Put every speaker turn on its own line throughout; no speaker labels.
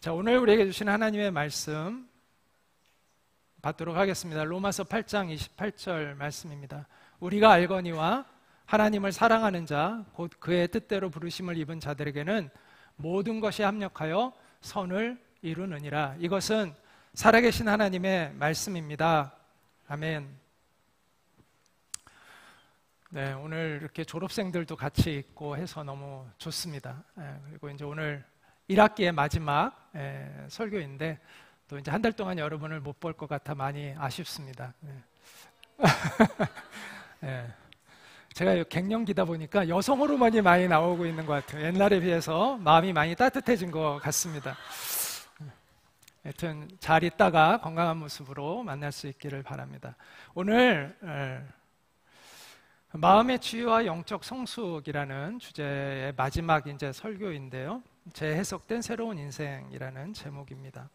자, 오늘 우리에게 주신 하나님의 말씀 받도록 하겠습니다. 로마서 8장 28절 말씀입니다. 우리가 알거니와 하나님을 사랑하는 자, 곧 그의 뜻대로 부르심을 입은 자들에게는 모든 것이 합력하여 선을 이루느니라. 이것은 살아계신 하나님의 말씀입니다. 아멘. 네, 오늘 이렇게 졸업생들도 같이 있고 해서 너무 좋습니다. 그리고 이제 오늘 1학기의 마지막 설교인데 또 이제 한 달 동안 여러분을 못 볼 것 같아 많이 아쉽습니다. 네. 제가 갱년기다 보니까 여성 호르몬이 많이 나오고 있는 것 같아요. 옛날에 비해서 마음이 많이 따뜻해진 것 같습니다. 하여튼 잘 있다가 건강한 모습으로 만날 수 있기를 바랍니다. 오늘 마음의 치유와 영적 성숙이라는 주제의 마지막 이제 설교인데요. 재해석된 새로운 인생이라는 제목입니다.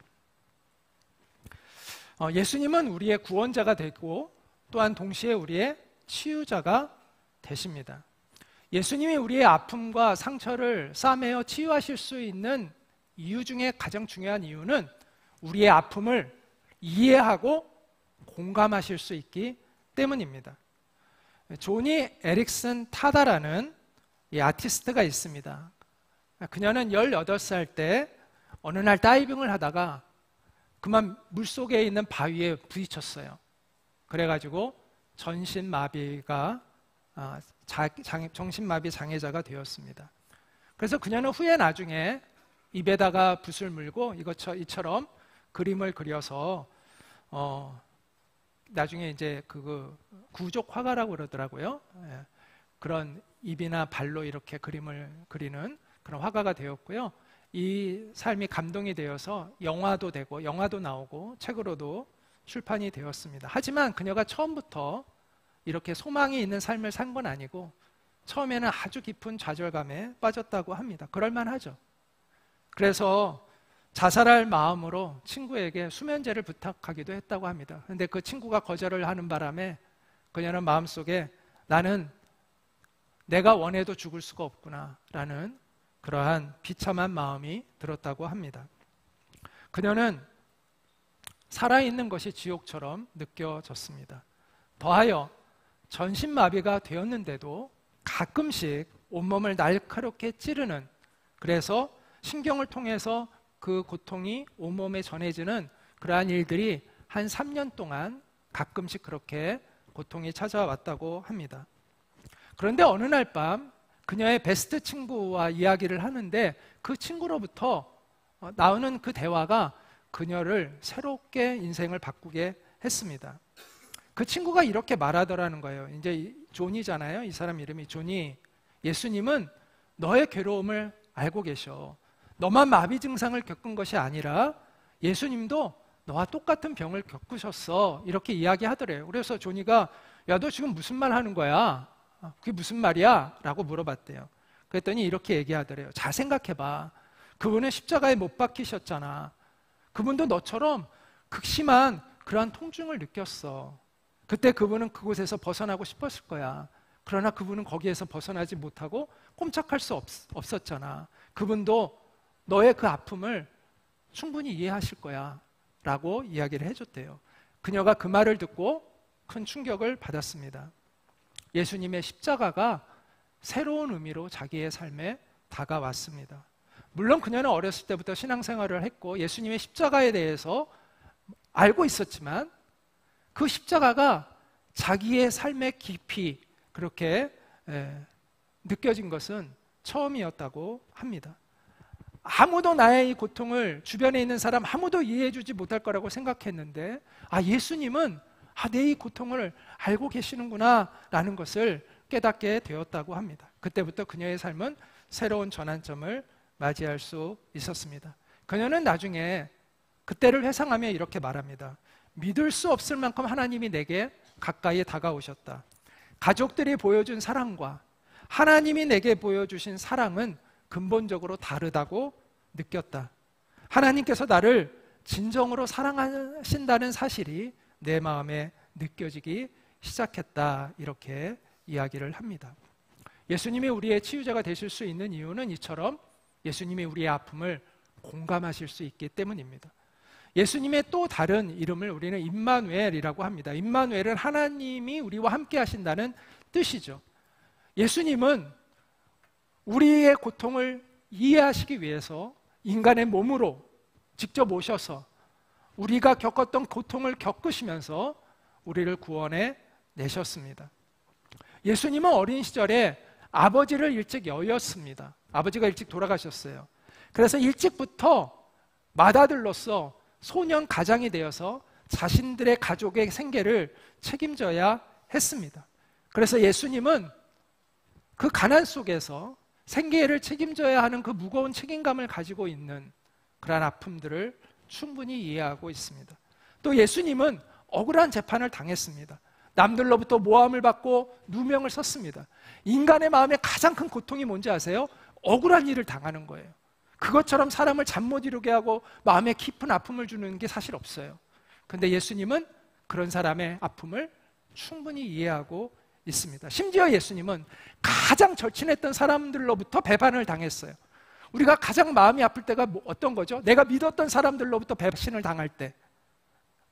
예수님은 우리의 구원자가 되고 또한 동시에 우리의 치유자가 되십니다. 예수님이 우리의 아픔과 상처를 싸매어 치유하실 수 있는 이유 중에 가장 중요한 이유는 우리의 아픔을 이해하고 공감하실 수 있기 때문입니다. 조니 에릭슨 타다라는 이 아티스트가 있습니다. 그녀는 18살 때 어느 날 다이빙을 하다가 그만 물속에 있는 바위에 부딪혔어요. 그래가지고 정신마비 장애자가 되었습니다. 그래서 그녀는 후에 나중에 입에다가 붓을 물고 이처럼 그림을 그려서 나중에 이제 구족 화가라고 그러더라고요. 그런 입이나 발로 이렇게 그림을 그리는 그런 화가가 되었고요. 이 삶이 감동이 되어서 영화도 되고 영화도 나오고 책으로도 출판이 되었습니다. 하지만 그녀가 처음부터 이렇게 소망이 있는 삶을 산 건 아니고 처음에는 아주 깊은 좌절감에 빠졌다고 합니다. 그럴만하죠. 그래서 자살할 마음으로 친구에게 수면제를 부탁하기도 했다고 합니다. 그런데 그 친구가 거절을 하는 바람에 그녀는 마음속에 나는 내가 원해도 죽을 수가 없구나 라는 그러한 비참한 마음이 들었다고 합니다. 그녀는 살아있는 것이 지옥처럼 느껴졌습니다. 더하여 전신마비가 되었는데도 가끔씩 온몸을 날카롭게 찌르는, 그래서 신경을 통해서 그 고통이 온몸에 전해지는 그러한 일들이 한 3년 동안 가끔씩 그렇게 고통이 찾아왔다고 합니다. 그런데 어느 날 밤 그녀의 베스트 친구와 이야기를 하는데 그 친구로부터 나오는 그 대화가 그녀를 새롭게 인생을 바꾸게 했습니다. 그 친구가 이렇게 말하더라는 거예요. 이제 존이잖아요. 이 사람 이름이 존이. 예수님은 너의 괴로움을 알고 계셔. 너만 마비 증상을 겪은 것이 아니라 예수님도 너와 똑같은 병을 겪으셨어. 이렇게 이야기하더래요. 그래서 존이가 야, 너 지금 무슨 말 하는 거야? 그게 무슨 말이야? 라고 물어봤대요. 그랬더니 이렇게 얘기하더래요. 잘 생각해봐. 그분은 십자가에 못 박히셨잖아. 그분도 너처럼 극심한 그러한 통증을 느꼈어. 그때 그분은 그곳에서 벗어나고 싶었을 거야. 그러나 그분은 거기에서 벗어나지 못하고 꼼짝할 수 없었잖아. 그분도 너의 그 아픔을 충분히 이해하실 거야 라고 이야기를 해줬대요. 그녀가 그 말을 듣고 큰 충격을 받았습니다. 예수님의 십자가가 새로운 의미로 자기의 삶에 다가왔습니다. 물론 그녀는 어렸을 때부터 신앙생활을 했고 예수님의 십자가에 대해서 알고 있었지만 그 십자가가 자기의 삶에 깊이 그렇게 느껴진 것은 처음이었다고 합니다. 아무도 나의 이 고통을 주변에 있는 사람 아무도 이해해주지 못할 거라고 생각했는데 예수님은 내 이 고통을 알고 계시는구나 라는 것을 깨닫게 되었다고 합니다. 그때부터 그녀의 삶은 새로운 전환점을 맞이할 수 있었습니다. 그녀는 나중에 그때를 회상하며 이렇게 말합니다. 믿을 수 없을 만큼 하나님이 내게 가까이 다가오셨다. 가족들이 보여준 사랑과 하나님이 내게 보여주신 사랑은 근본적으로 다르다고 느꼈다. 하나님께서 나를 진정으로 사랑하신다는 사실이 내 마음에 느껴지기 시작했다. 이렇게 이야기를 합니다. 예수님이 우리의 치유자가 되실 수 있는 이유는 이처럼 예수님이 우리의 아픔을 공감하실 수 있기 때문입니다. 예수님의 또 다른 이름을 우리는 임마누엘이라고 합니다. 임마누엘은 하나님이 우리와 함께 하신다는 뜻이죠. 예수님은 우리의 고통을 이해하시기 위해서 인간의 몸으로 직접 오셔서 우리가 겪었던 고통을 겪으시면서 우리를 구원해 내셨습니다. 예수님은 어린 시절에 아버지를 일찍 여의었습니다. 아버지가 일찍 돌아가셨어요. 그래서 일찍부터 맏아들로서 소년 가장이 되어서 자신들의 가족의 생계를 책임져야 했습니다. 그래서 예수님은 그 가난 속에서 생계를 책임져야 하는 그 무거운 책임감을 가지고 있는 그러한 아픔들을 충분히 이해하고 있습니다. 또 예수님은 억울한 재판을 당했습니다. 남들로부터 모함을 받고 누명을 썼습니다. 인간의 마음에 가장 큰 고통이 뭔지 아세요? 억울한 일을 당하는 거예요. 그것처럼 사람을 잠 못 이루게 하고 마음에 깊은 아픔을 주는 게 사실 없어요. 근데 예수님은 그런 사람의 아픔을 충분히 이해하고 있습니다. 심지어 예수님은 가장 절친했던 사람들로부터 배반을 당했어요. 우리가 가장 마음이 아플 때가 어떤 거죠? 내가 믿었던 사람들로부터 배신을 당할 때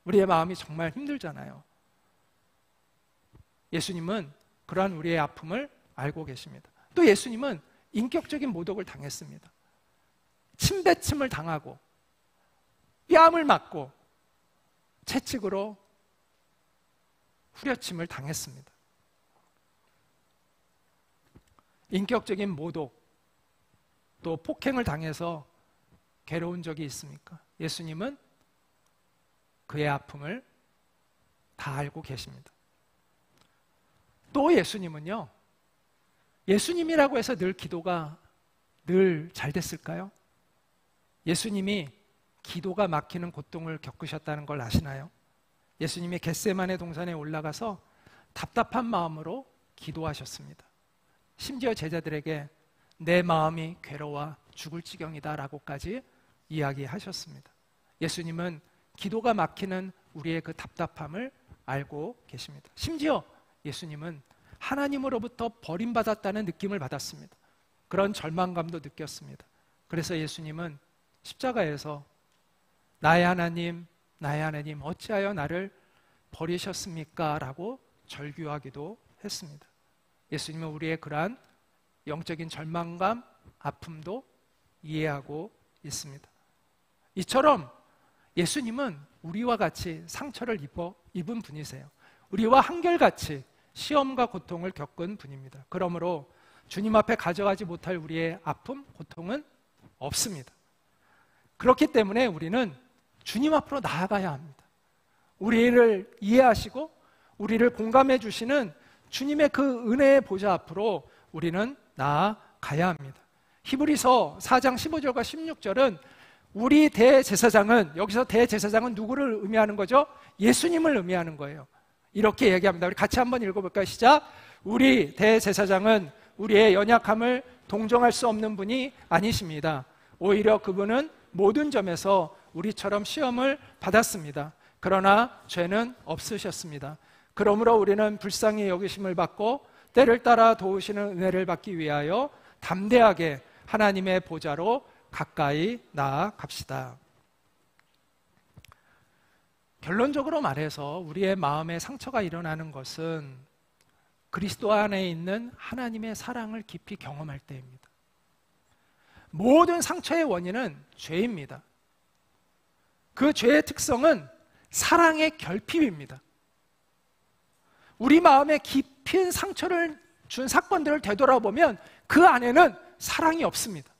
우리의 마음이 정말 힘들잖아요. 예수님은 그러한 우리의 아픔을 알고 계십니다. 또 예수님은 인격적인 모독을 당했습니다. 침뱉음을 당하고 뺨을 맞고 채찍으로 후려침을 당했습니다. 인격적인 모독 또 폭행을 당해서 괴로운 적이 있습니까? 예수님은 그의 아픔을 다 알고 계십니다. 또 예수님은요, 예수님이라고 해서 늘 기도가 늘 잘 됐을까요? 예수님이 기도가 막히는 고통을 겪으셨다는 걸 아시나요? 예수님이 겟세마네 동산에 올라가서 답답한 마음으로 기도하셨습니다. 심지어 제자들에게 내 마음이 괴로워 죽을 지경이다 라고까지 이야기하셨습니다. 예수님은 기도가 막히는 우리의 그 답답함을 알고 계십니다. 심지어 예수님은 하나님으로부터 버림받았다는 느낌을 받았습니다. 그런 절망감도 느꼈습니다. 그래서 예수님은 십자가에서 나의 하나님 어찌하여 나를 버리셨습니까? 라고 절규하기도 했습니다. 예수님은 우리의 그러한 영적인 절망감, 아픔도 이해하고 있습니다. 이처럼 예수님은 우리와 같이 상처를 입은 분이세요. 우리와 한결같이 시험과 고통을 겪은 분입니다. 그러므로 주님 앞에 가져가지 못할 우리의 아픔, 고통은 없습니다. 그렇기 때문에 우리는 주님 앞으로 나아가야 합니다. 우리를 이해하시고 우리를 공감해 주시는 주님의 그 은혜의 보좌 앞으로 우리는 나아가야 합니다. 히브리서 4장 15절과 16절은 우리 대제사장은, 여기서 대제사장은 누구를 의미하는 거죠? 예수님을 의미하는 거예요. 이렇게 얘기합니다. 우리 같이 한번 읽어볼까요? 시작. 우리 대제사장은 우리의 연약함을 동정할 수 없는 분이 아니십니다. 오히려 그분은 모든 점에서 우리처럼 시험을 받았습니다. 그러나 죄는 없으셨습니다. 그러므로 우리는 불쌍히 여기심을 받고 때를 따라 도우시는 은혜를 받기 위하여 담대하게 하나님의 보좌로 가까이 나아갑시다. 결론적으로 말해서 우리의 마음에 상처가 일어나는 것은 그리스도 안에 있는 하나님의 사랑을 깊이 경험할 때입니다. 모든 상처의 원인은 죄입니다. 그 죄의 특성은 사랑의 결핍입니다. 우리 마음에 깊은 상처를 준 사건들을 되돌아보면 그 안에는 사랑이 없습니다.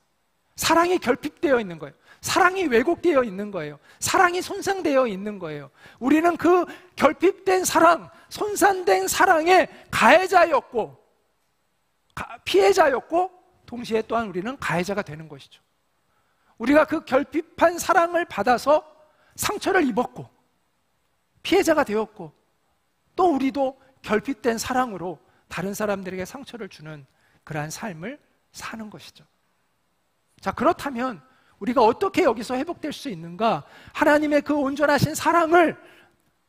사랑이 결핍되어 있는 거예요. 사랑이 왜곡되어 있는 거예요. 사랑이 손상되어 있는 거예요. 우리는 그 결핍된 사랑, 손상된 사랑의 가해자였고 피해자였고 동시에 또한 우리는 가해자가 되는 것이죠. 우리가 그 결핍한 사랑을 받아서 상처를 입었고 피해자가 되었고 또 우리도 결핍된 사랑으로 다른 사람들에게 상처를 주는 그러한 삶을 사는 것이죠. 자, 그렇다면 우리가 어떻게 여기서 회복될 수 있는가? 하나님의 그 온전하신 사랑을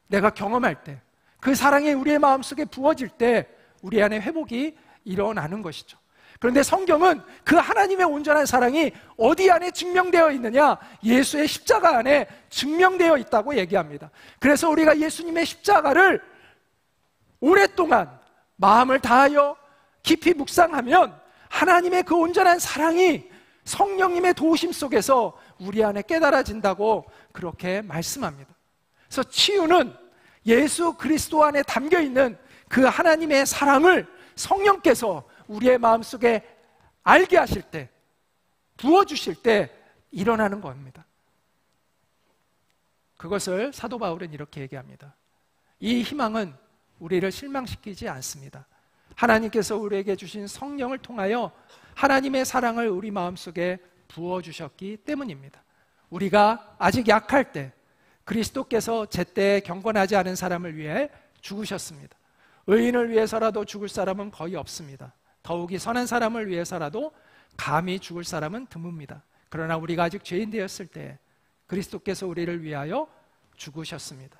내가 경험할 때, 그 사랑이 우리의 마음속에 부어질 때 우리 안에 회복이 일어나는 것이죠. 그런데 성경은 그 하나님의 온전한 사랑이 어디 안에 증명되어 있느냐? 예수의 십자가 안에 증명되어 있다고 얘기합니다. 그래서 우리가 예수님의 십자가를 오랫동안 마음을 다하여 깊이 묵상하면 하나님의 그 온전한 사랑이 성령님의 도우심 속에서 우리 안에 깨달아진다고 그렇게 말씀합니다. 그래서 치유는 예수 그리스도 안에 담겨있는 그 하나님의 사랑을 성령께서 우리의 마음속에 알게 하실 때, 부어주실 때 일어나는 겁니다. 그것을 사도 바울은 이렇게 얘기합니다. 이 희망은 우리를 실망시키지 않습니다. 하나님께서 우리에게 주신 성령을 통하여 하나님의 사랑을 우리 마음속에 부어주셨기 때문입니다. 우리가 아직 약할 때 그리스도께서 제때 경건하지 않은 사람을 위해 죽으셨습니다. 의인을 위해서라도 죽을 사람은 거의 없습니다. 더욱이 선한 사람을 위해서라도 감히 죽을 사람은 드뭅니다. 그러나 우리가 아직 죄인 되었을 때 그리스도께서 우리를 위하여 죽으셨습니다.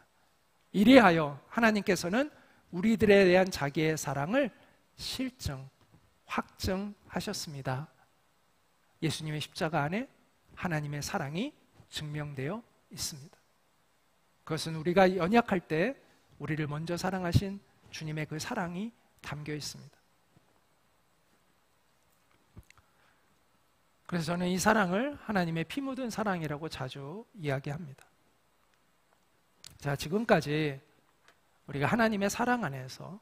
이리하여 하나님께서는 우리들에 대한 자기의 사랑을 실증, 확증하셨습니다. 예수님의 십자가 안에 하나님의 사랑이 증명되어 있습니다. 그것은 우리가 연약할 때 우리를 먼저 사랑하신 주님의 그 사랑이 담겨 있습니다. 그래서 저는 이 사랑을 하나님의 피 묻은 사랑이라고 자주 이야기합니다. 자, 지금까지 우리가 하나님의 사랑 안에서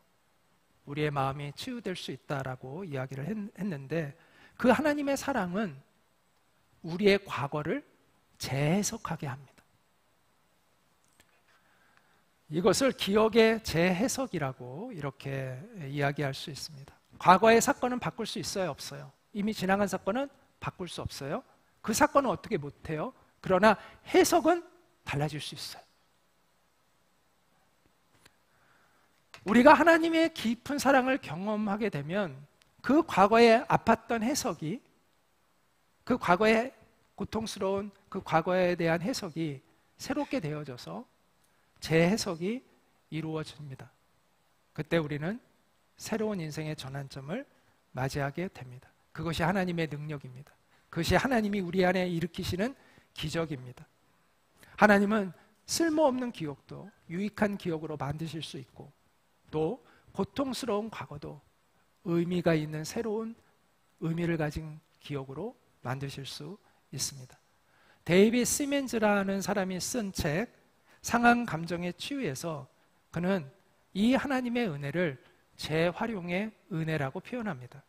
우리의 마음이 치유될 수 있다라고 이야기를 했는데, 그 하나님의 사랑은 우리의 과거를 재해석하게 합니다. 이것을 기억의 재해석이라고 이렇게 이야기할 수 있습니다. 과거의 사건은 바꿀 수 있어요, 없어요? 이미 지나간 사건은 바꿀 수 없어요. 그 사건은 어떻게 못해요? 그러나 해석은 달라질 수 있어요. 우리가 하나님의 깊은 사랑을 경험하게 되면 그 과거에 아팠던 해석이, 그 과거의 고통스러운 그 과거에 대한 해석이 새롭게 되어져서 재해석이 이루어집니다. 그때 우리는 새로운 인생의 전환점을 맞이하게 됩니다. 그것이 하나님의 능력입니다. 그것이 하나님이 우리 안에 일으키시는 기적입니다. 하나님은 쓸모없는 기억도 유익한 기억으로 만드실 수 있고, 또 고통스러운 과거도 의미가 있는 새로운 의미를 가진 기억으로 만드실 수 있습니다. 데이빗 시멘즈라는 사람이 쓴 책 상한 감정의 치유에서 그는 이 하나님의 은혜를 재활용의 은혜라고 표현합니다.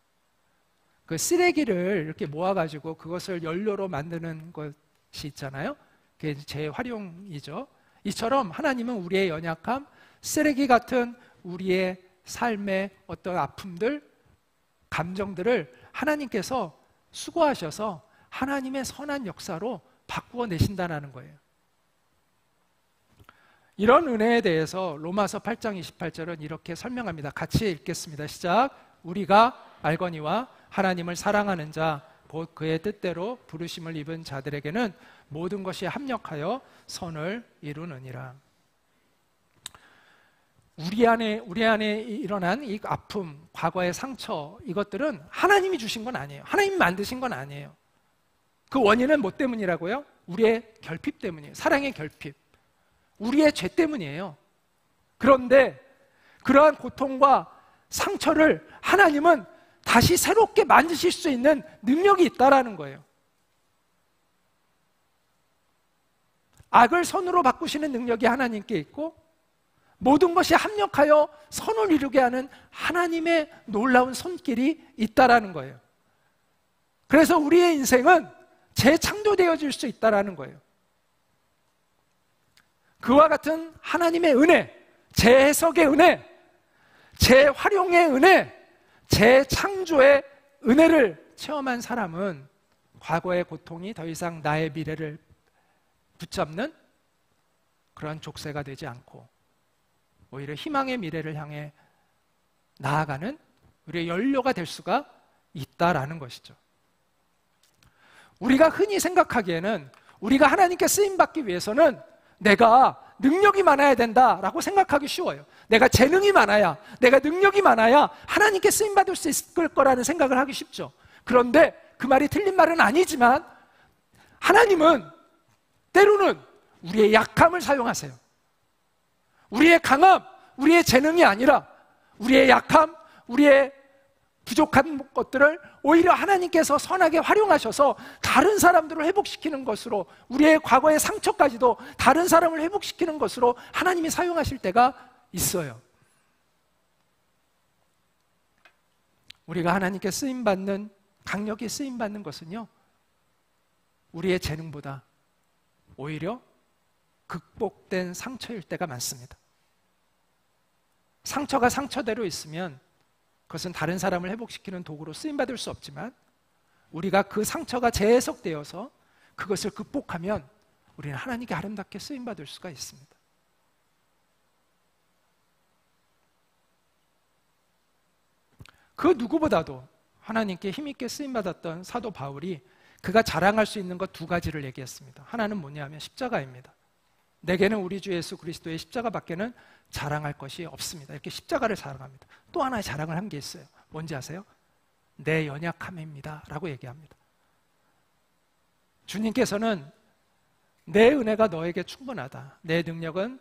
그 쓰레기를 이렇게 모아가지고 그것을 연료로 만드는 것이 있잖아요. 그게 재활용이죠. 이처럼 하나님은 우리의 연약함, 쓰레기 같은 우리의 삶의 어떤 아픔들, 감정들을 하나님께서 수고하셔서 하나님의 선한 역사로 바꾸어 내신다는 거예요. 이런 은혜에 대해서 로마서 8장 28절은 이렇게 설명합니다. 같이 읽겠습니다. 시작. 우리가 알거니와 하나님을 사랑하는 자, 곧 그의 뜻대로 부르심을 입은 자들에게는 모든 것이 합력하여 선을 이루느니라. 우리 안에 일어난 이 아픔, 과거의 상처, 이것들은 하나님이 주신 건 아니에요. 하나님이 만드신 건 아니에요. 그 원인은 뭐 때문이라고요? 우리의 결핍 때문이에요. 사랑의 결핍. 우리의 죄 때문이에요. 그런데 그러한 고통과 상처를 하나님은 다시 새롭게 만드실 수 있는 능력이 있다라는 거예요. 악을 선으로 바꾸시는 능력이 하나님께 있고, 모든 것이 합력하여 선을 이루게 하는 하나님의 놀라운 손길이 있다라는 거예요. 그래서 우리의 인생은 재창조되어질 수 있다라는 거예요. 그와 같은 하나님의 은혜, 재해석의 은혜, 재활용의 은혜, 재창조의 은혜를 체험한 사람은 과거의 고통이 더 이상 나의 미래를 붙잡는 그런 족쇄가 되지 않고 오히려 희망의 미래를 향해 나아가는 우리의 연료가 될 수가 있다라는 것이죠. 우리가 흔히 생각하기에는 우리가 하나님께 쓰임받기 위해서는 내가 능력이 많아야 된다라고 생각하기 쉬워요. 내가 재능이 많아야, 내가 능력이 많아야 하나님께 쓰임받을 수 있을 거라는 생각을 하기 쉽죠. 그런데 그 말이 틀린 말은 아니지만 하나님은 때로는 우리의 약함을 사용하세요. 우리의 강함, 우리의 재능이 아니라 우리의 약함, 우리의 부족한 것들을 오히려 하나님께서 선하게 활용하셔서 다른 사람들을 회복시키는 것으로, 우리의 과거의 상처까지도 다른 사람을 회복시키는 것으로 하나님이 사용하실 때가 있어요. 우리가 하나님께 쓰임받는, 강력히 쓰임받는 것은요, 우리의 재능보다 오히려 극복된 상처일 때가 많습니다. 상처가 상처대로 있으면 그것은 다른 사람을 회복시키는 도구로 쓰임받을 수 없지만, 우리가 그 상처가 재해석되어서 그것을 극복하면 우리는 하나님께 아름답게 쓰임받을 수가 있습니다. 그 누구보다도 하나님께 힘있게 쓰임받았던 사도 바울이 그가 자랑할 수 있는 것 두 가지를 얘기했습니다. 하나는 뭐냐면 십자가입니다. 내게는 우리 주 예수 그리스도의 십자가밖에는 자랑할 것이 없습니다. 이렇게 십자가를 자랑합니다. 또 하나의 자랑을 한 게 있어요. 뭔지 아세요? 내 연약함입니다 라고 얘기합니다. 주님께서는 내 은혜가 너에게 충분하다, 내 능력은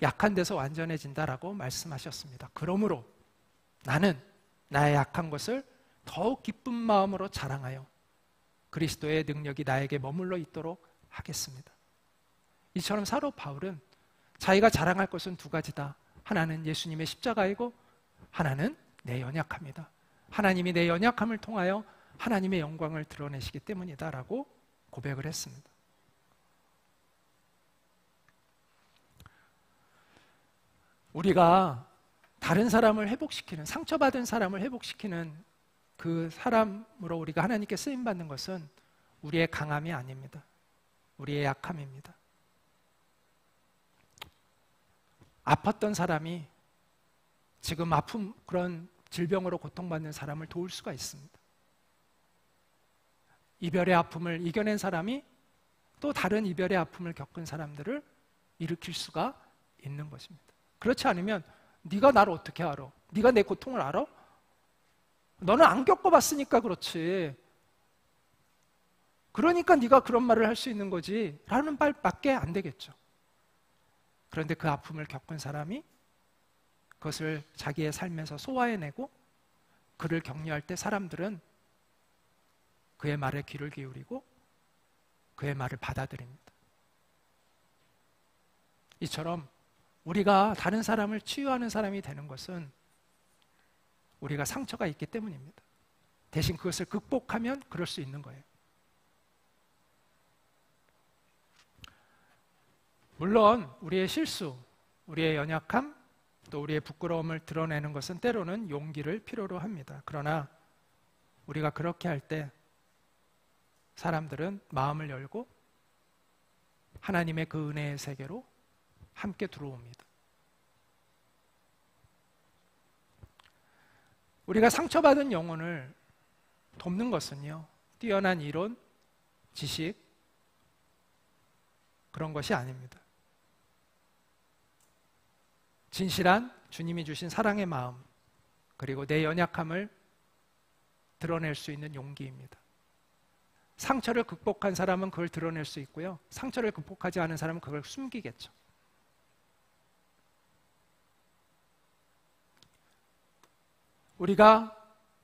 약한 데서 완전해진다라고 말씀하셨습니다. 그러므로 나는 나의 약한 것을 더욱 기쁜 마음으로 자랑하여 그리스도의 능력이 나에게 머물러 있도록 하겠습니다. 이처럼 사도 바울은 자기가 자랑할 것은 두 가지다. 하나는 예수님의 십자가이고 하나는 내 연약함이다. 하나님이 내 연약함을 통하여 하나님의 영광을 드러내시기 때문이다 라고 고백을 했습니다. 우리가 다른 사람을 회복시키는, 상처받은 사람을 회복시키는 그 사람으로 우리가 하나님께 쓰임받는 것은 우리의 강함이 아닙니다. 우리의 약함입니다. 아팠던 사람이 지금 아픔, 그런 질병으로 고통받는 사람을 도울 수가 있습니다. 이별의 아픔을 이겨낸 사람이 또 다른 이별의 아픔을 겪은 사람들을 일으킬 수가 있는 것입니다. 그렇지 않으면 네가 나를 어떻게 알아? 네가 내 고통을 알아? 너는 안 겪어봤으니까 그렇지. 그러니까 네가 그런 말을 할 수 있는 거지 라는 말밖에 안 되겠죠. 그런데 그 아픔을 겪은 사람이 그것을 자기의 삶에서 소화해내고 그를 격려할 때 사람들은 그의 말에 귀를 기울이고 그의 말을 받아들입니다. 이처럼 우리가 다른 사람을 치유하는 사람이 되는 것은 우리가 상처가 있기 때문입니다. 대신 그것을 극복하면 그럴 수 있는 거예요. 물론 우리의 실수, 우리의 연약함, 또 우리의 부끄러움을 드러내는 것은 때로는 용기를 필요로 합니다. 그러나 우리가 그렇게 할 때 사람들은 마음을 열고 하나님의 그 은혜의 세계로 함께 들어옵니다. 우리가 상처받은 영혼을 돕는 것은요, 뛰어난 이론, 지식, 그런 것이 아닙니다. 진실한 주님이 주신 사랑의 마음, 그리고 내 연약함을 드러낼 수 있는 용기입니다. 상처를 극복한 사람은 그걸 드러낼 수 있고요, 상처를 극복하지 않은 사람은 그걸 숨기겠죠. 우리가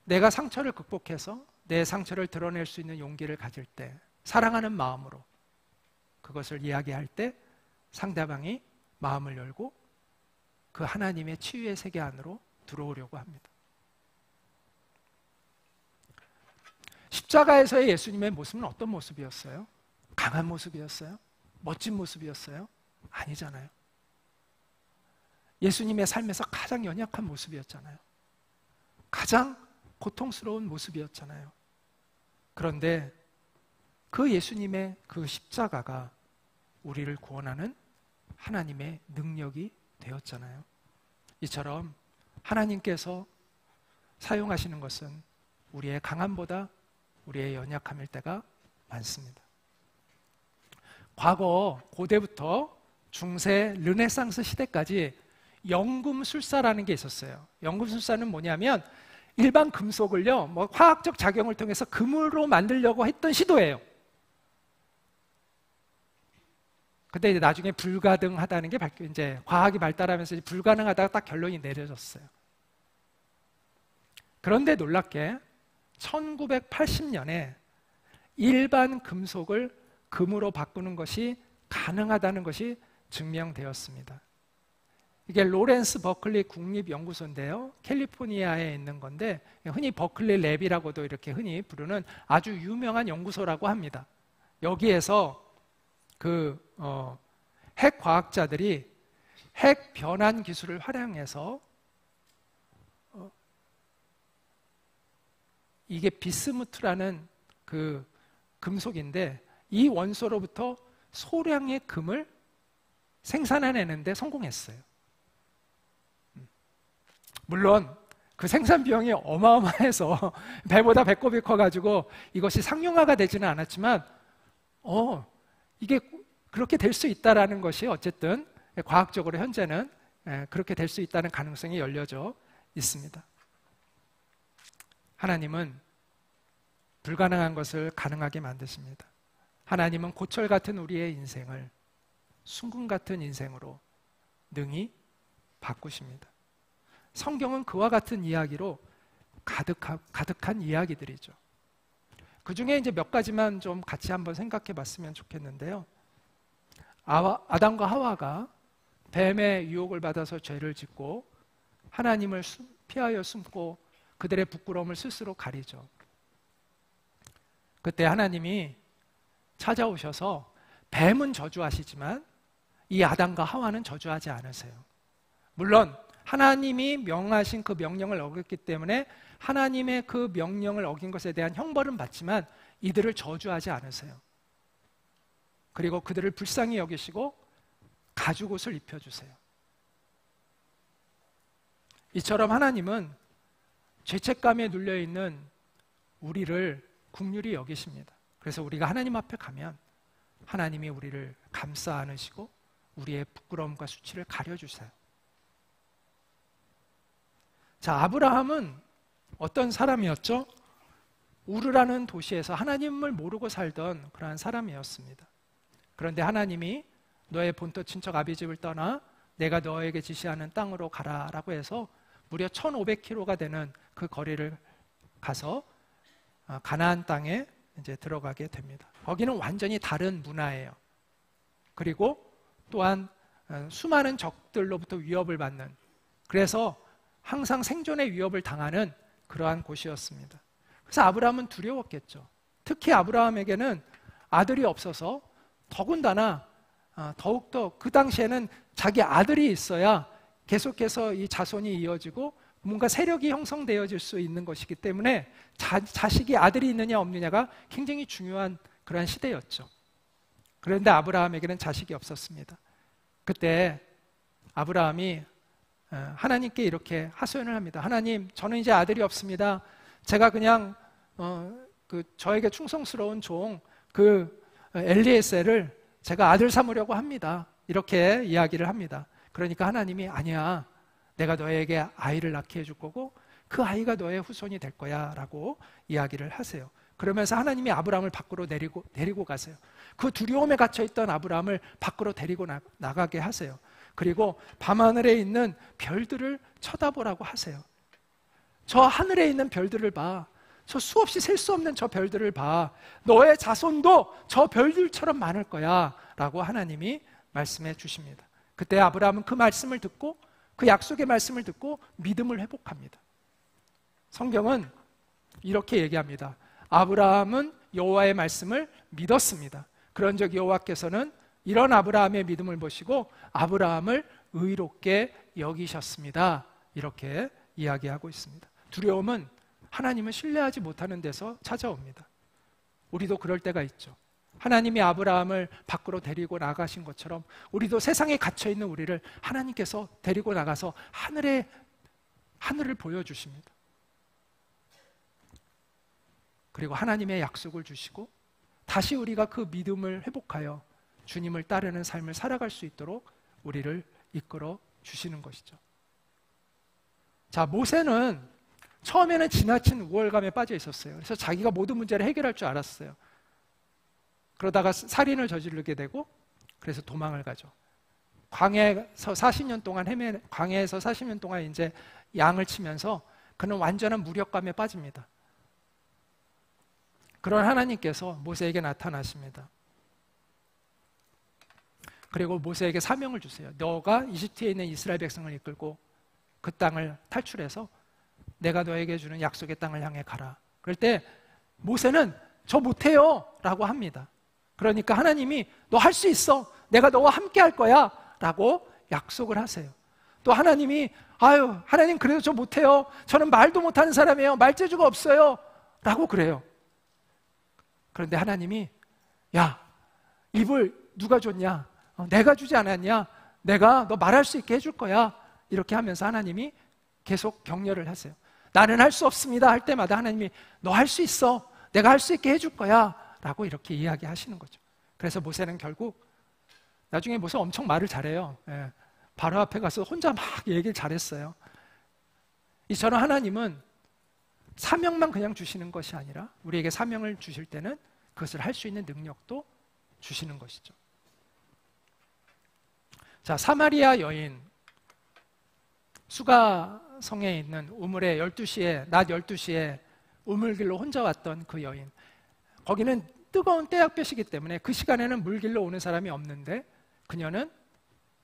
내가 상처를 극복해서 내 상처를 드러낼 수 있는 용기를 가질 때, 사랑하는 마음으로 그것을 이야기할 때 상대방이 마음을 열고 그 하나님의 치유의 세계 안으로 들어오려고 합니다. 십자가에서의 예수님의 모습은 어떤 모습이었어요? 강한 모습이었어요? 멋진 모습이었어요? 아니잖아요. 예수님의 삶에서 가장 연약한 모습이었잖아요. 가장 고통스러운 모습이었잖아요. 그런데 그 예수님의 그 십자가가 우리를 구원하는 하나님의 능력이 되었잖아요. 이처럼 하나님께서 사용하시는 것은 우리의 강함보다 우리의 연약함일 때가 많습니다. 과거 고대부터 중세 르네상스 시대까지 연금술사라는 게 있었어요. 연금술사는 뭐냐면 일반 금속을요, 뭐 화학적 작용을 통해서 금으로 만들려고 했던 시도예요. 근데 이제 나중에 불가능하다는 게 이제 과학이 발달하면서 이제 불가능하다가 딱 결론이 내려졌어요. 그런데 놀랍게 1980년에 일반 금속을 금으로 바꾸는 것이 가능하다는 것이 증명되었습니다. 이게 로렌스 버클리 국립연구소인데요. 캘리포니아에 있는 건데 흔히 버클리 랩이라고도 이렇게 흔히 부르는 아주 유명한 연구소라고 합니다. 여기에서 핵 과학자들이 핵 변환 기술을 활용해서 이게 비스무트라는 그 금속인데 이 원소로부터 소량의 금을 생산해내는데 성공했어요. 물론 그 생산 비용이 어마어마해서 배보다 배꼽이 커가지고 이것이 상용화가 되지는 않았지만 이게 그렇게 될 수 있다는 것이 어쨌든 과학적으로 현재는 그렇게 될 수 있다는 가능성이 열려져 있습니다. 하나님은 불가능한 것을 가능하게 만드십니다. 하나님은 고철 같은 우리의 인생을 순금 같은 인생으로 능히 바꾸십니다. 성경은 그와 같은 이야기로 가득한 이야기들이죠. 그 중에 이제 몇 가지만 좀 같이 한번 생각해 봤으면 좋겠는데요. 아담과 하와가 뱀의 유혹을 받아서 죄를 짓고 하나님을 피하여 숨고 그들의 부끄러움을 스스로 가리죠. 그때 하나님이 찾아오셔서 뱀은 저주하시지만 이 아담과 하와는 저주하지 않으세요. 물론 하나님이 명하신 그 명령을 어겼기 때문에 하나님의 그 명령을 어긴 것에 대한 형벌은 받지만 이들을 저주하지 않으세요. 그리고 그들을 불쌍히 여기시고 가죽옷을 입혀주세요. 이처럼 하나님은 죄책감에 눌려있는 우리를 긍휼히 여기십니다. 그래서 우리가 하나님 앞에 가면 하나님이 우리를 감싸 안으시고 우리의 부끄러움과 수치를 가려주세요. 자, 아브라함은 어떤 사람이었죠? 우르라는 도시에서 하나님을 모르고 살던 그러한 사람이었습니다. 그런데 하나님이 너의 본토 친척 아비집을 떠나 내가 너에게 지시하는 땅으로 가라라고 해서 무려 1500km가 되는 그 거리를 가서 가나안 땅에 이제 들어가게 됩니다. 거기는 완전히 다른 문화예요. 그리고 또한 수많은 적들로부터 위협을 받는, 그래서 항상 생존의 위협을 당하는 그러한 곳이었습니다. 그래서 아브라함은 두려웠겠죠. 특히 아브라함에게는 아들이 없어서 더군다나 더욱더 그 당시에는 자기 아들이 있어야 계속해서 이 자손이 이어지고 뭔가 세력이 형성되어질 수 있는 것이기 때문에 자식이 아들이 있느냐 없느냐가 굉장히 중요한 그러한 시대였죠. 그런데 아브라함에게는 자식이 없었습니다. 그때 아브라함이 하나님께 이렇게 하소연을 합니다. 하나님, 저는 이제 아들이 없습니다. 제가 그냥 저에게 충성스러운 종 엘리에셀을 제가 아들 삼으려고 합니다. 이렇게 이야기를 합니다. 그러니까 하나님이 아니야, 내가 너에게 아이를 낳게 해줄 거고 그 아이가 너의 후손이 될 거야 라고 이야기를 하세요. 그러면서 하나님이 아브라함을 밖으로 데리고 가세요. 그 두려움에 갇혀있던 아브라함을 밖으로 데리고 나가게 하세요. 그리고 밤하늘에 있는 별들을 쳐다보라고 하세요. 저 하늘에 있는 별들을 봐. 저 수없이 셀 수 없는 저 별들을 봐. 너의 자손도 저 별들처럼 많을 거야 라고 하나님이 말씀해 주십니다. 그때 아브라함은 그 말씀을 듣고, 그 약속의 말씀을 듣고 믿음을 회복합니다. 성경은 이렇게 얘기합니다. 아브라함은 여호와의 말씀을 믿었습니다. 그런즉 여호와께서는 이런 아브라함의 믿음을 보시고 아브라함을 의롭게 여기셨습니다. 이렇게 이야기하고 있습니다. 두려움은 하나님을 신뢰하지 못하는 데서 찾아옵니다. 우리도 그럴 때가 있죠. 하나님이 아브라함을 밖으로 데리고 나가신 것처럼 우리도 세상에 갇혀있는 우리를 하나님께서 데리고 나가서 하늘을 보여주십니다. 그리고 하나님의 약속을 주시고 다시 우리가 그 믿음을 회복하여 주님을 따르는 삶을 살아갈 수 있도록 우리를 이끌어 주시는 것이죠. 자, 모세는 처음에는 지나친 우월감에 빠져 있었어요. 그래서 자기가 모든 문제를 해결할 줄 알았어요. 그러다가 살인을 저지르게 되고 그래서 도망을 가죠. 광야에서 40년 동안 이제 양을 치면서 그는 완전한 무력감에 빠집니다. 그런 하나님께서 모세에게 나타나십니다. 그리고 모세에게 사명을 주세요. 너가 이집트에 있는 이스라엘 백성을 이끌고 그 땅을 탈출해서 내가 너에게 주는 약속의 땅을 향해 가라. 그럴 때 모세는 저 못해요 라고 합니다. 그러니까 하나님이 너 할 수 있어. 내가 너와 함께 할 거야 라고 약속을 하세요. 또 하나님이 하나님 그래도 저 못해요. 저는 말도 못하는 사람이에요. 말재주가 없어요 라고 그래요. 그런데 하나님이 야, 입을 누가 줬냐? 내가 주지 않았냐? 내가 너 말할 수 있게 해줄 거야. 이렇게 하면서 하나님이 계속 격려를 하세요. 나는 할 수 없습니다 할 때마다 하나님이 너 할 수 있어. 내가 할 수 있게 해줄 거야 라고 이렇게 이야기하시는 거죠. 그래서 모세는 결국 나중에 모세 엄청 말을 잘해요. 바로 앞에 가서 혼자 막 얘기를 잘했어요. 이처럼 하나님은 사명만 그냥 주시는 것이 아니라 우리에게 사명을 주실 때는 그것을 할 수 있는 능력도 주시는 것이죠. 자, 사마리아 여인, 수가성에 있는 우물에 낮 12시에 우물길로 혼자 왔던 그 여인, 거기는 뜨거운 때약볕이기 때문에 그 시간에는 물길로 오는 사람이 없는데 그녀는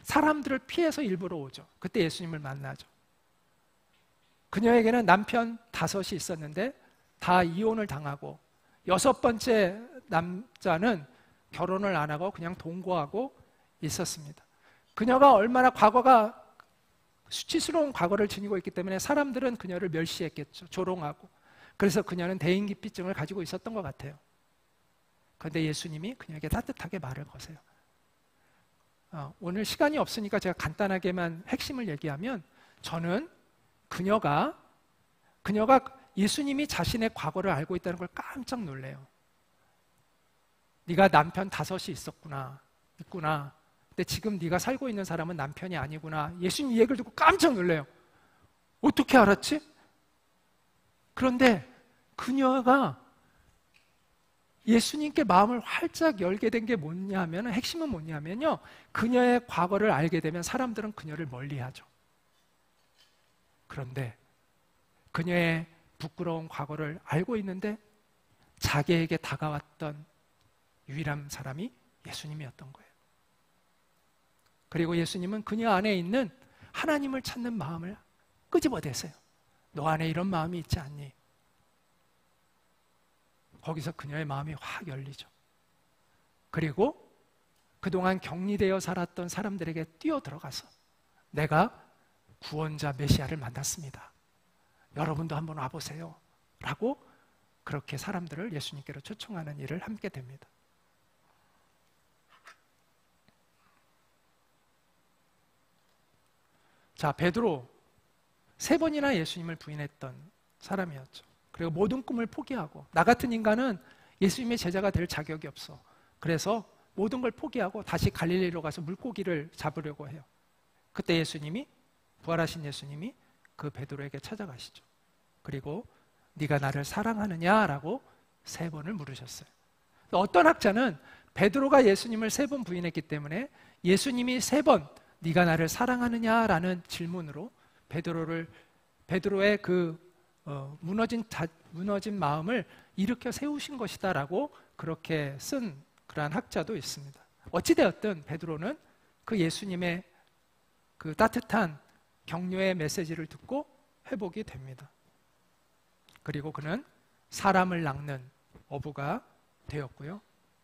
사람들을 피해서 일부러 오죠. 그때 예수님을 만나죠. 그녀에게는 남편 5이 있었는데 다 이혼을 당하고 6번째 남자는 결혼을 안 하고 그냥 동거하고 있었습니다. 그녀가 얼마나 과거가 수치스러운 과거를 지니고 있기 때문에 사람들은 그녀를 멸시했겠죠. 조롱하고. 그래서 그녀는 대인기피증을 가지고 있었던 것 같아요. 그런데 예수님이 그녀에게 따뜻하게 말을 거세요. 오늘 시간이 없으니까 제가 간단하게만 핵심을 얘기하면 저는 그녀가 예수님이 자신의 과거를 알고 있다는 걸 깜짝 놀래요. 네가 남편 5이 있구나. 근데 지금 네가 살고 있는 사람은 남편이 아니구나. 예수님 이 얘기를 듣고 깜짝 놀래요. 어떻게 알았지? 그런데 그녀가 예수님께 마음을 활짝 열게 된 게 뭐냐면, 핵심은 뭐냐면요, 그녀의 과거를 알게 되면 사람들은 그녀를 멀리하죠. 그런데 그녀의 부끄러운 과거를 알고 있는데 자기에게 다가왔던 유일한 사람이 예수님이었던 거예요. 그리고 예수님은 그녀 안에 있는 하나님을 찾는 마음을 끄집어내세요. 너 안에 이런 마음이 있지 않니? 거기서 그녀의 마음이 확 열리죠. 그리고 그동안 격리되어 살았던 사람들에게 뛰어들어가서 내가 구원자 메시아를 만났습니다. 여러분도 한번 와보세요. 라고 그렇게 사람들을 예수님께로 초청하는 일을 함께 됩니다. 자, 베드로 3번이나 예수님을 부인했던 사람이었죠. 그리고 모든 꿈을 포기하고, 나 같은 인간은 예수님의 제자가 될 자격이 없어. 그래서 모든 걸 포기하고 다시 갈릴리로 가서 물고기를 잡으려고 해요. 그때 예수님이, 부활하신 예수님이 그 베드로에게 찾아가시죠. 그리고 네가 나를 사랑하느냐라고 3번을 물으셨어요. 어떤 학자는 베드로가 예수님을 3번 부인했기 때문에 예수님이 3번 네가 나를 사랑하느냐라는 질문으로 베드로의 그 무너진 마음을 일으켜 세우신 것이다라고 그렇게 쓴 그러한 학자도 있습니다. 어찌되었든 베드로는 그 예수님의 그 따뜻한 격려의 메시지를 듣고 회복이 됩니다. 그리고 그는 사람을 낚는 어부가 되었고요.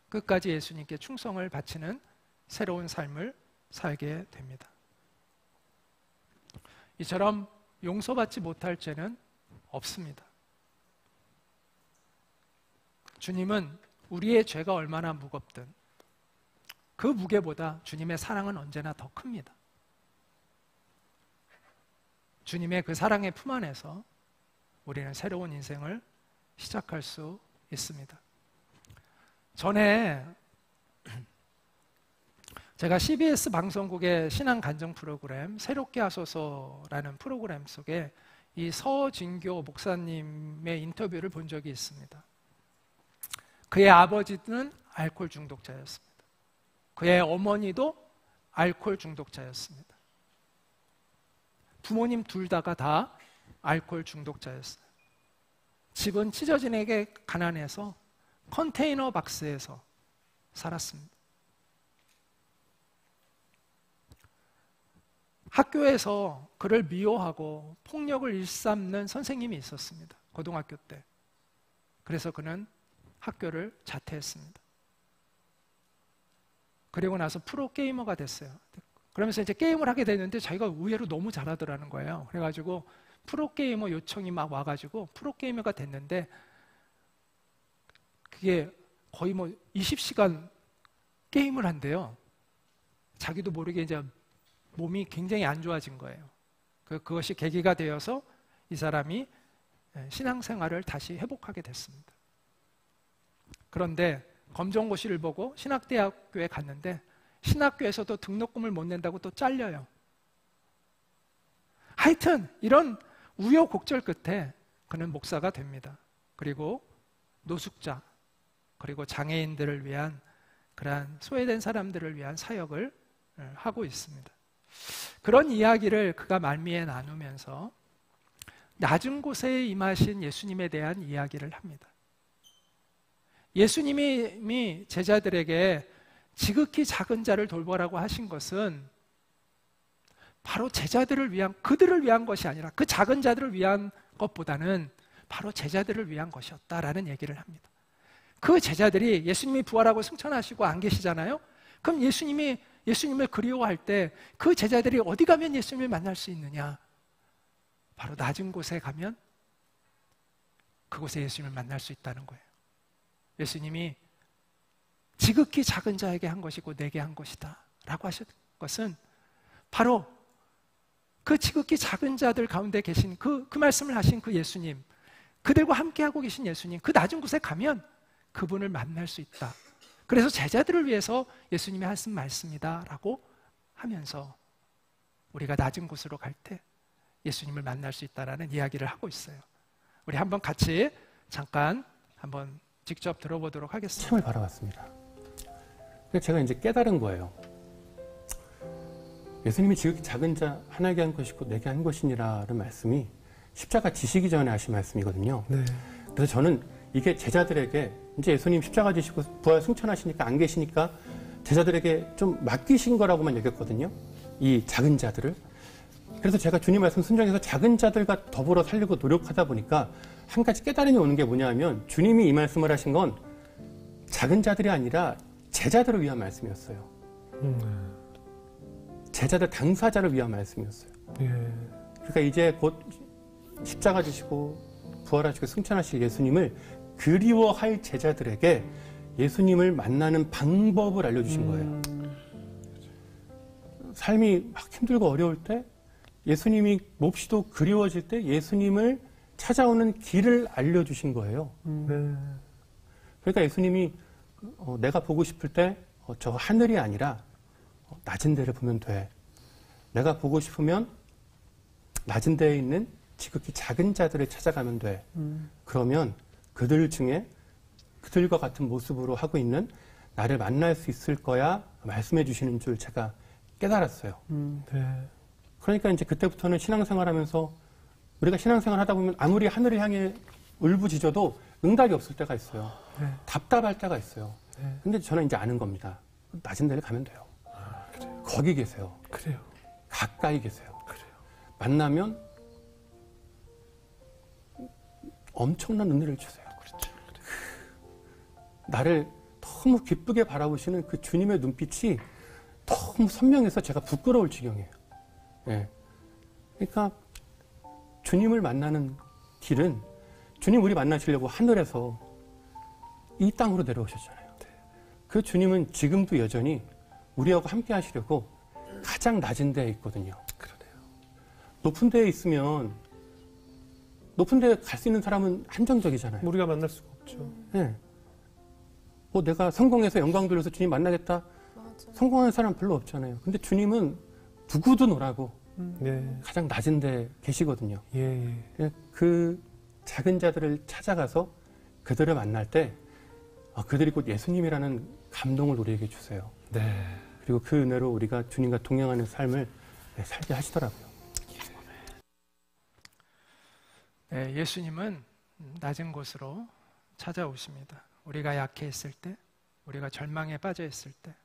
끝까지 예수님께 충성을 바치는 새로운 삶을 살게 됩니다. 이처럼 용서받지 못할 죄는 없습니다. 주님은 우리의 죄가 얼마나 무겁든 그 무게보다 주님의 사랑은 언제나 더 큽니다. 주님의 그 사랑의 품 안에서 우리는 새로운 인생을 시작할 수 있습니다. 전에 제가 CBS 방송국의 신앙 간증 프로그램 새롭게 하소서라는 프로그램 속에 이 서진교 목사님의 인터뷰를 본 적이 있습니다. 그의 아버지는 알코올 중독자였습니다. 그의 어머니도 알코올 중독자였습니다. 부모님 둘 다가 다 알코올 중독자였어요. 집은 찢어지게 가난해서 컨테이너 박스에서 살았습니다. 학교에서 그를 미워하고 폭력을 일삼는 선생님이 있었습니다. 고등학교 때. 그래서 그는 학교를 자퇴했습니다. 그리고 나서 프로게이머가 됐어요. 그러면서 이제 게임을 하게 됐는데 자기가 의외로 너무 잘하더라는 거예요. 그래가지고 프로게이머 요청이 막 와가지고 프로게이머가 됐는데 그게 거의 뭐 20시간 게임을 한대요. 자기도 모르게 이제 몸이 굉장히 안 좋아진 거예요. 그것이 계기가 되어서 이 사람이 신앙생활을 다시 회복하게 됐습니다. 그런데 검정고시를 보고 신학대학교에 갔는데 신학교에서도 등록금을 못 낸다고 또 잘려요. 하여튼 이런 우여곡절 끝에 그는 목사가 됩니다. 그리고 노숙자, 그리고 장애인들을 위한 그러한 소외된 사람들을 위한 사역을 하고 있습니다. 그런 이야기를 그가 말미에 나누면서 낮은 곳에 임하신 예수님에 대한 이야기를 합니다. 예수님이 제자들에게 지극히 작은 자를 돌보라고 하신 것은 바로 제자들을 위한, 그들을 위한 것이 아니라 그 작은 자들을 위한 것보다는 바로 제자들을 위한 것이었다라는 얘기를 합니다. 그 제자들이 예수님이 부활하고 승천하시고 안 계시잖아요. 그럼 예수님을 그리워할 때 그 제자들이 어디 가면 예수님을 만날 수 있느냐? 바로 낮은 곳에 가면 그곳에 예수님을 만날 수 있다는 거예요. 예수님이 지극히 작은 자에게 한 것이고 내게 한 것이다 라고 하신 것은 바로 그 지극히 작은 자들 가운데 계신 그 말씀을 하신 그 예수님, 그들과 함께하고 계신 예수님, 그 낮은 곳에 가면 그분을 만날 수 있다. 그래서 제자들을 위해서 예수님이 하신 말씀이다 라고 하면서 우리가 낮은 곳으로 갈 때 예수님을 만날 수 있다라는 이야기를 하고 있어요. 우리 한번 같이 잠깐 한번 직접 들어보도록 하겠습니다.
참을 바라봤습니다. 제가 이제 깨달은 거예요. 예수님이 지극히 작은 자 하나에게 한 것이고 내게 한 것이니라는 말씀이 십자가 지시기 전에 하신 말씀이거든요. 네. 그래서 저는 이게 제자들에게 이제 예수님 십자가 지시고 부활 승천하시니까 안 계시니까 제자들에게 좀 맡기신 거라고만 여겼거든요. 이 작은 자들을. 그래서 제가 주님 말씀 순종해서 작은 자들과 더불어 살려고 노력하다 보니까 한 가지 깨달음이 오는 게 뭐냐 하면 주님이 이 말씀을 하신 건 작은 자들이 아니라 제자들을 위한 말씀이었어요. 제자들 당사자를 위한 말씀이었어요. 예. 그러니까 이제 곧 십자가 지시고 부활하시고 승천하실 예수님을 그리워할 제자들에게 예수님을 만나는 방법을 알려주신 거예요. 삶이 막 힘들고 어려울 때 예수님이 몹시도 그리워질 때 예수님을 찾아오는 길을 알려주신 거예요. 그러니까 예수님이 내가 보고 싶을 때 저 하늘이 아니라 낮은 데를 보면 돼. 내가 보고 싶으면 낮은 데에 있는 지극히 작은 자들을 찾아가면 돼. 그러면 그들 중에 그들과 같은 모습으로 하고 있는 나를 만날 수 있을 거야 말씀해 주시는 줄 제가 깨달았어요. 네. 그러니까 이제 그때부터는 신앙생활 하면서 우리가 신앙생활 하다 보면 아무리 하늘을 향해 울부짖어도 응답이 없을 때가 있어요. 네. 답답할 때가 있어요. 네. 근데 저는 이제 아는 겁니다. 낮은 데를 가면 돼요. 아, 그래요? 거기 계세요. 그래요. 가까이 계세요. 그래요. 만나면 엄청난 은혜를 주세요. 그렇죠. 나를 너무 기쁘게 바라보시는 그 주님의 눈빛이 너무 선명해서 제가 부끄러울 지경이에요. 네. 그러니까 주님을 만나는 길은 주님 우리 만나시려고 하늘에서 이 땅으로 내려오셨잖아요. 그 주님은 지금도 여전히 우리하고 함께 하시려고 가장 낮은 데에 있거든요. 그러네요. 높은 데에 있으면 높은 데에 갈 수 있는 사람은 한정적이잖아요.
우리가 만날 수가 없죠.
네. 내가 성공해서 영광 돌려서 주님 만나겠다. 성공하는 사람 별로 없잖아요. 근데 주님은 누구도 노라고
네.
가장 낮은 데 계시거든요.
예.
그 작은 자들을 찾아가서 그들을 만날 때 그들이 곧 예수님이라는 감동을 우리에게 주세요.
네.
그리고 그 은혜로 우리가 주님과 동행하는 삶을 살게 하시더라고요.
네, 예수님은 낮은 곳으로 찾아오십니다. 우리가 약해 있을 때, 우리가 절망에 빠져 있을 때,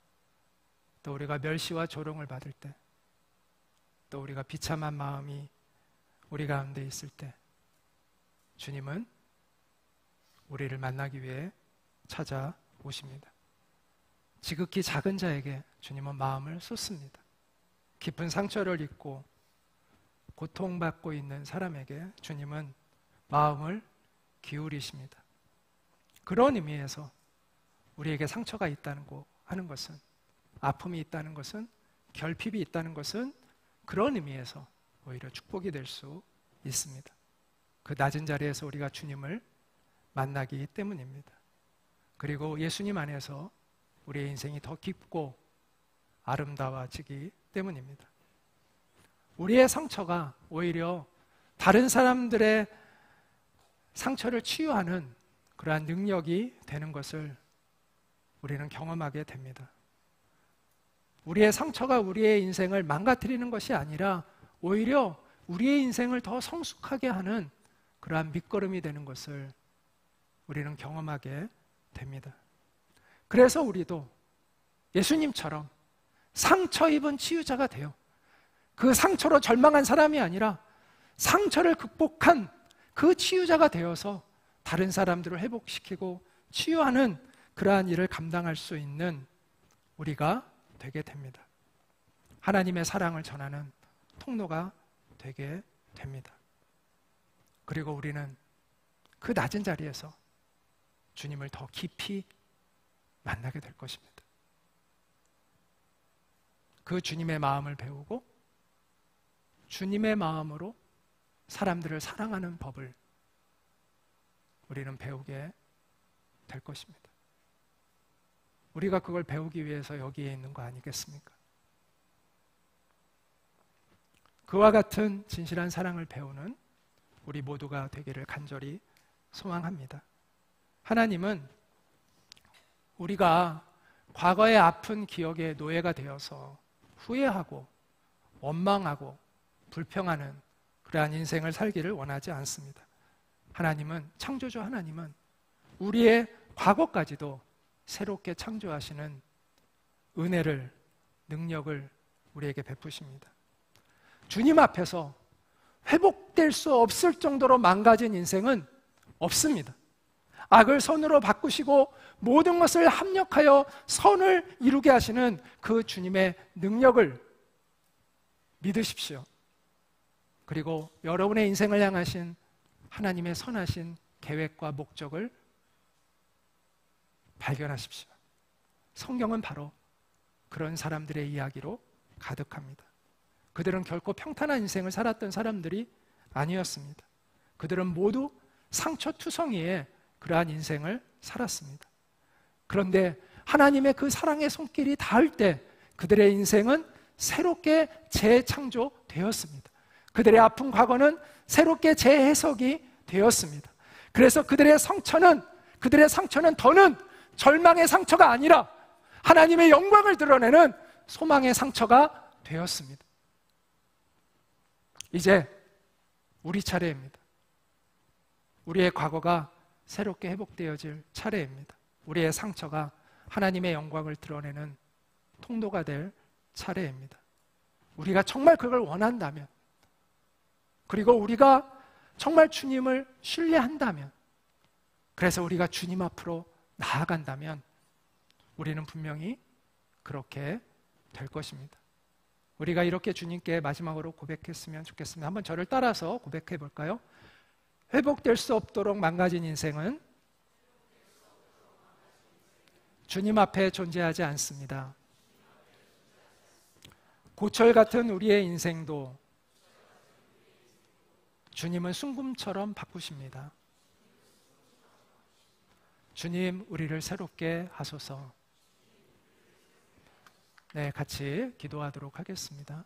또 우리가 멸시와 조롱을 받을 때, 또 우리가 비참한 마음이 우리 가운데 있을 때, 주님은 우리를 만나기 위해 찾아오십니다. 지극히 작은 자에게 주님은 마음을 쏟습니다. 깊은 상처를 입고 고통받고 있는 사람에게 주님은 마음을 기울이십니다. 그런 의미에서 우리에게 상처가 있다는 거 하는 것은, 아픔이 있다는 것은, 결핍이 있다는 것은 그런 의미에서 오히려 축복이 될 수 있습니다. 그 낮은 자리에서 우리가 주님을 만나기 때문입니다. 그리고 예수님 안에서 우리의 인생이 더 깊고 아름다워지기 때문입니다. 우리의 상처가 오히려 다른 사람들의 상처를 치유하는 그러한 능력이 되는 것을 우리는 경험하게 됩니다. 우리의 상처가 우리의 인생을 망가뜨리는 것이 아니라 오히려 우리의 인생을 더 성숙하게 하는 그러한 밑거름이 되는 것을 우리는 경험하게 됩니다. 그래서 우리도 예수님처럼 상처 입은 치유자가 되어 그 상처로 절망한 사람이 아니라 상처를 극복한 그 치유자가 되어서 다른 사람들을 회복시키고 치유하는 그러한 일을 감당할 수 있는 우리가 되게 됩니다. 하나님의 사랑을 전하는 통로가 되게 됩니다. 그리고 우리는 그 낮은 자리에서 주님을 더 깊이 만나게 될 것입니다. 그 주님의 마음을 배우고 주님의 마음으로 사람들을 사랑하는 법을 우리는 배우게 될 것입니다. 우리가 그걸 배우기 위해서 여기에 있는 거 아니겠습니까? 그와 같은 진실한 사랑을 배우는 우리 모두가 되기를 간절히 소망합니다. 하나님은 우리가 과거의 아픈 기억의 노예가 되어서 후회하고 원망하고 불평하는 그러한 인생을 살기를 원하지 않습니다. 하나님은, 창조주 하나님은 우리의 과거까지도 새롭게 창조하시는 은혜를, 능력을 우리에게 베푸십니다. 주님 앞에서 회복될 수 없을 정도로 망가진 인생은 없습니다. 악을 선으로 바꾸시고 모든 것을 합력하여 선을 이루게 하시는 그 주님의 능력을 믿으십시오. 그리고 여러분의 인생을 향하신 하나님의 선하신 계획과 목적을 발견하십시오. 성경은 바로 그런 사람들의 이야기로 가득합니다. 그들은 결코 평탄한 인생을 살았던 사람들이 아니었습니다. 그들은 모두 상처투성이의 그러한 인생을 살았습니다. 그런데 하나님의 그 사랑의 손길이 닿을 때 그들의 인생은 새롭게 재창조되었습니다. 그들의 아픈 과거는 새롭게 재해석이 되었습니다. 그래서 그들의 상처는 더는 절망의 상처가 아니라 하나님의 영광을 드러내는 소망의 상처가 되었습니다. 이제 우리 차례입니다. 우리의 과거가 새롭게 회복되어질 차례입니다. 우리의 상처가 하나님의 영광을 드러내는 통로가 될 차례입니다. 우리가 정말 그걸 원한다면, 그리고 우리가 정말 주님을 신뢰한다면, 그래서 우리가 주님 앞으로 나아간다면 우리는 분명히 그렇게 될 것입니다. 우리가 이렇게 주님께 마지막으로 고백했으면 좋겠습니다. 한번 저를 따라서 고백해 볼까요? 회복될 수 없도록 망가진 인생은 주님 앞에 존재하지 않습니다. 고철 같은 우리의 인생도 주님은 순금처럼 바꾸십니다. 주님, 우리를 새롭게 하소서. 네, 같이 기도하도록 하겠습니다.